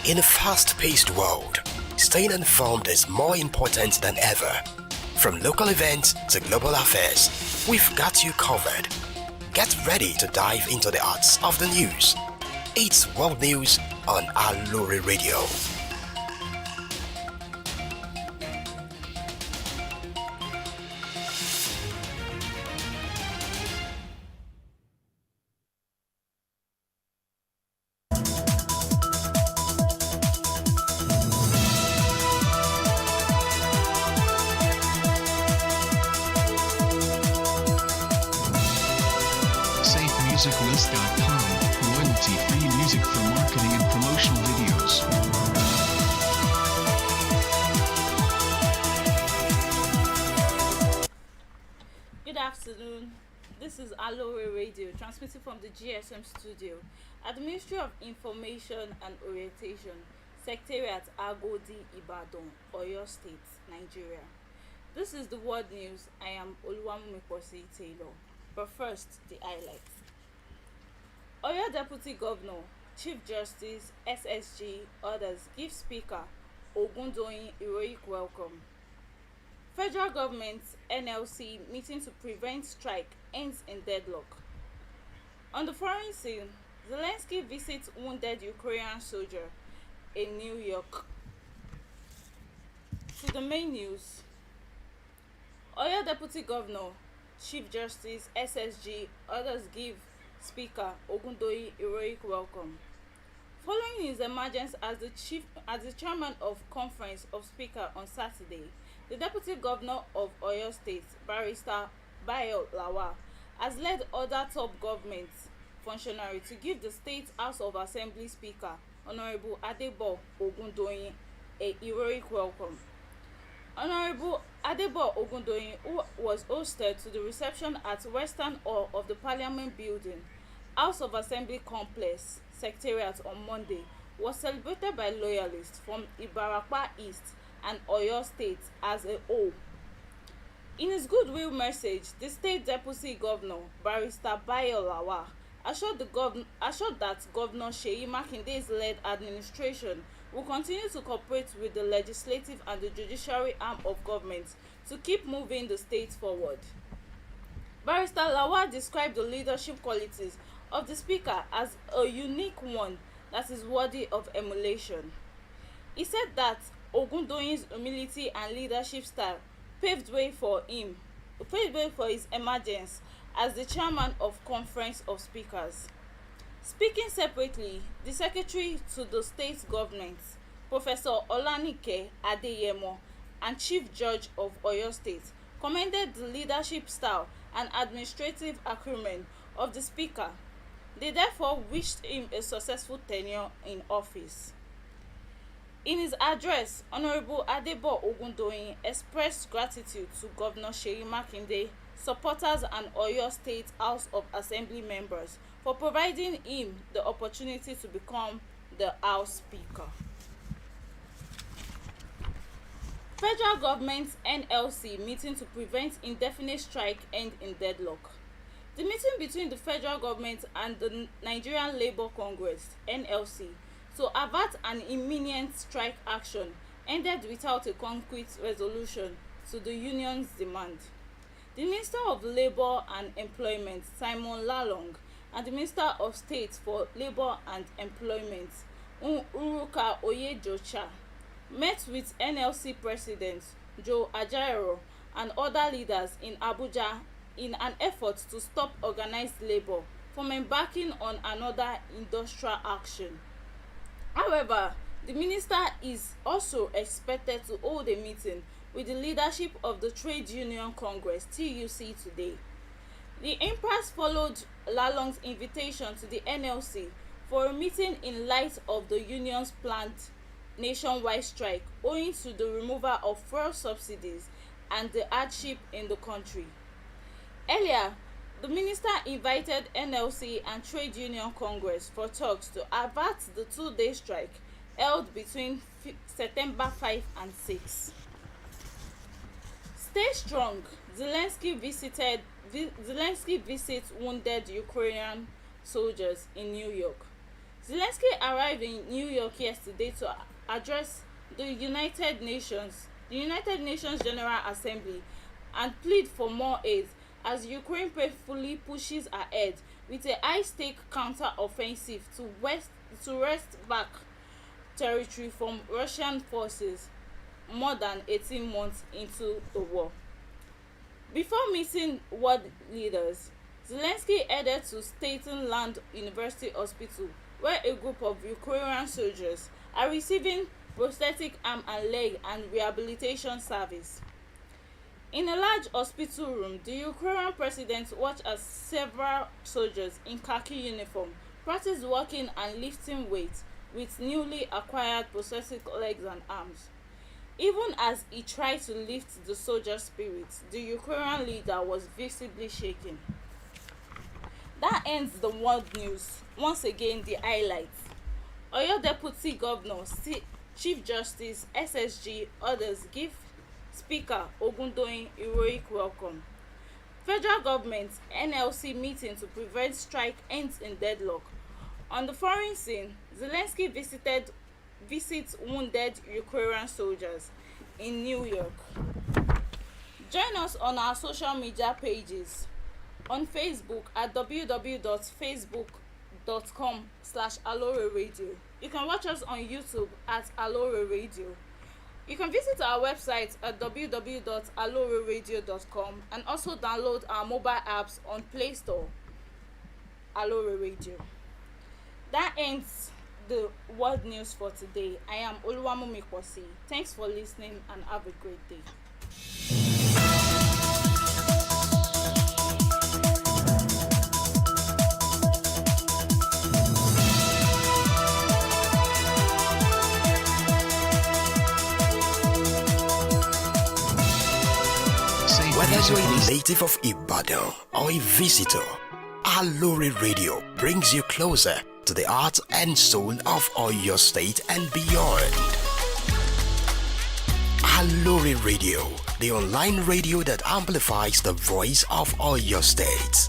In a fast-paced world, staying informed is more important than ever. From local events to global affairs, we've got you covered. Get ready to dive into the arts of the news. It's World News on Aloore Radio. SafeMusicList.com, royalty-free music for marketing and promotional videos. Good afternoon. This is Aloore Radio, transmitting from the GSM studio at the Ministry of Information and Orientation, Secretariat Agodi Ibadan, Oyo State, Nigeria. This is the World News. I am Oluwamumiposi Taylor. But first, the highlights. Oyo Deputy Governor, Chief Justice, SSG, others give Speaker Ogundoyin heroic welcome. Federal government NLC meeting to prevent strike ends in deadlock. On the foreign scene, Zelensky visits wounded Ukrainian soldier in New York. To the main news. Oyo Deputy Governor, Chief Justice, SSG, others give Speaker Ogundoyin heroic welcome. Following his emergence as the chairman of Conference of Speakers on Saturday, the Deputy Governor of Oyo State, Barrister Bayo Lawal, has led other top government functionaries to give the State House of Assembly Speaker, Honorable Adebo Ogundoyin, a heroic welcome. Honorable Adebo Ogundoyin, who was hosted to the reception at Western Hall of the Parliament Building, House of Assembly Complex, Secretariat on Monday, was celebrated by loyalists from Ibarapa East and Oyo State as a whole. In his goodwill message, the State Deputy Governor, Barrister Bayo Lawal, assured that Governor Seyi Makinde's led administration will continue to cooperate with the legislative and the judiciary arm of government to keep moving the state forward. Barrister Lawal described the leadership qualities of the Speaker as a unique one that is worthy of emulation. He said that Ogundoyin's humility and leadership style paved way for his emergence as the chairman of Conference of Speakers. Speaking separately, the secretary to the state government, Professor Olanike Adeyemo, and Chief Judge of Oyo State, commended the leadership style and administrative acumen of the Speaker. They therefore wished him a successful tenure in office. In his address, Honorable Adebo Ogundoyin expressed gratitude to Governor Seyi Makinde, supporters and Oyo State House of Assembly members for providing him the opportunity to become the House Speaker. Federal government NLC meeting to prevent indefinite strike end in deadlock. The meeting between the federal government and the Nigerian Labour Congress (NLC) to avert an imminent strike action ended without a concrete resolution to the union's demand. The Minister of Labour and Employment, Simon Lalong, and the Minister of State for Labour and Employment, Uruka Oyejocha, met with NLC President Joe Ajaero and other leaders in Abuja in an effort to stop organized labour from embarking on another industrial action. However, the minister is also expected to hold a meeting with the leadership of the Trade Union Congress (TUC) today. The impasse followed Lalong's invitation to the NLC for a meeting in light of the union's planned nationwide strike owing to the removal of fuel subsidies and the hardship in the country. Earlier, the minister invited NLC and Trade Union Congress for talks to avert the two-day strike held between September 5 and 6. Stay strong. Zelensky visits wounded Ukrainian soldiers in New York. Zelensky arrived in New York yesterday to address the United Nations General Assembly, and plead for more aid as Ukraine painfully pushes ahead with a high-stake counter-offensive to wrest back territory from Russian forces more than 18 months into the war. Before meeting world leaders, Zelensky headed to Staten Land University Hospital, where a group of Ukrainian soldiers are receiving prosthetic arm and leg and rehabilitation service. In a large hospital room, the Ukrainian president watched as several soldiers in khaki uniform practice walking and lifting weights with newly acquired prosthetic legs and arms. Even as he tried to lift the soldiers' spirits, the Ukrainian leader was visibly shaken. That ends the world news. Once again, the highlights. Oyo Deputy Governor, Chief Justice, SSG, others give Speaker Ogundoyin heroic welcome. Federal government NLC meeting to prevent strike ends in deadlock. On the foreign scene, Zelensky visits wounded Ukrainian soldiers in New York. Join us on our social media pages. On Facebook at www.facebook.com/Aloore Radio. You can watch us on YouTube at Aloore Radio. You can visit our website at www.alooreradio.com and also download our mobile apps on Play Store. Aloore Radio. That ends the world news for today. I am Oluwamumi Kwasi. Thanks for listening and have a great day. Whether you're a native of Ibadan or a visitor, Aloore Radio brings you closer to the heart and soul of Oyo State and beyond. Aloore Radio, the online radio that amplifies the voice of Oyo State.